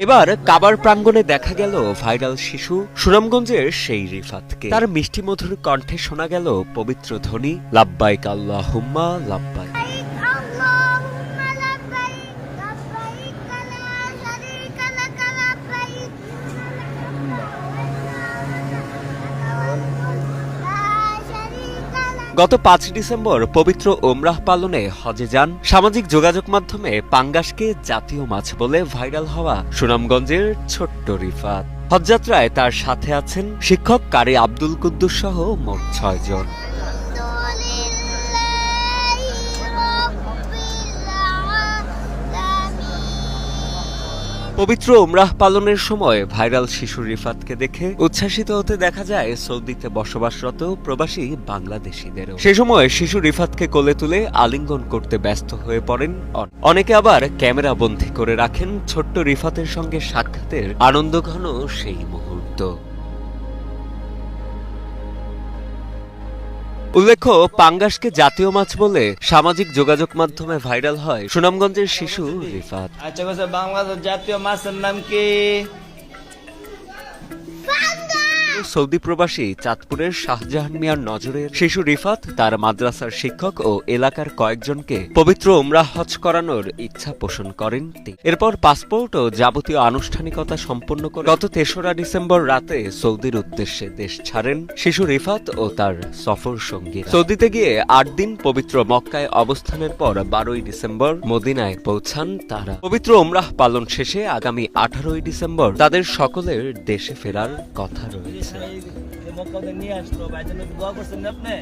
এবার কাবার প্রাঙ্গণে দেখা গেল ভাইরাল শিশু সুনামগঞ্জের সেই রিফাতকে। তার মিষ্টি মধুর কণ্ঠে শোনা গেল পবিত্র ধ্বনি, লাব্বাইক আল্লাহুম্মা লাব্বাইক। গত ৫ ডিসেম্বর পবিত্র ওমরাহ পালনে হজে যান সামাজিক যোগাযোগ মাধ্যমে পাঙ্গাসকে জাতীয় মাছ বলে ভাইরাল হওয়া সুনামগঞ্জের ছোট্ট রিফাত। হজযাত্রায় তার সাথে আছেন শিক্ষক কারি আব্দুল কুদ্দুস সহ মোট ৬ জন। পবিত্র ওমরাহ পালনের সময় ভাইরাল শিশু রিফাতকে দেখে উচ্ছ্বাসিত হতে দেখা যায় সৌদিতে বসবাসরত প্রবাসী বাংলাদেশিদেরও। সে সময় শিশু রিফাতকে কোলে তুলে আলিঙ্গন করতে ব্যস্ত হয়ে পড়েন অনেকে, আবার ক্যামেরা বন্দী করে রাখেন ছোট্ট রিফাতের সঙ্গে সাক্ষাতের আনন্দঘন সেই মুহূর্ত। উল্লেখ্য, পাঙ্গাসকে জাতীয় মাছ বলে সামাজিক যোগাযোগ মাধ্যমে ভাইরাল হয় সুনামগঞ্জের শিশু রিফাত। আচ্ছা, বাংলাদেশের জাতীয় মাছের নাম কি? সৌদি প্রবাসী চাঁদপুরের শাহজাহান মিয়ার নজরের শিশু রিফাত তার মাদ্রাসার শিক্ষক ও এলাকার কয়েকজনকে পবিত্র উমরাহ হজ করানোর ইচ্ছা পোষণ করেন। এরপর পাসপোর্ট ও যাবতীয় আনুষ্ঠানিকতা সম্পন্ন করে গত ৩রা ডিসেম্বর রাতে সৌদির উদ্দেশ্যে দেশ ছাড়েন শিশু রিফাত ও তার সফর সঙ্গী। সৌদিতে গিয়ে ৮ দিন পবিত্র মক্কায় অবস্থানের পর ১২ই ডিসেম্বর মদিনায় পৌঁছান তারা। পবিত্র উমরাহ পালন শেষে আগামী ১৮ই ডিসেম্বর তাদের সকলের দেশে ফেরার কথা রয়েছে। নিয়ে আসলো ভাই, দোয়া করছেন আপনি?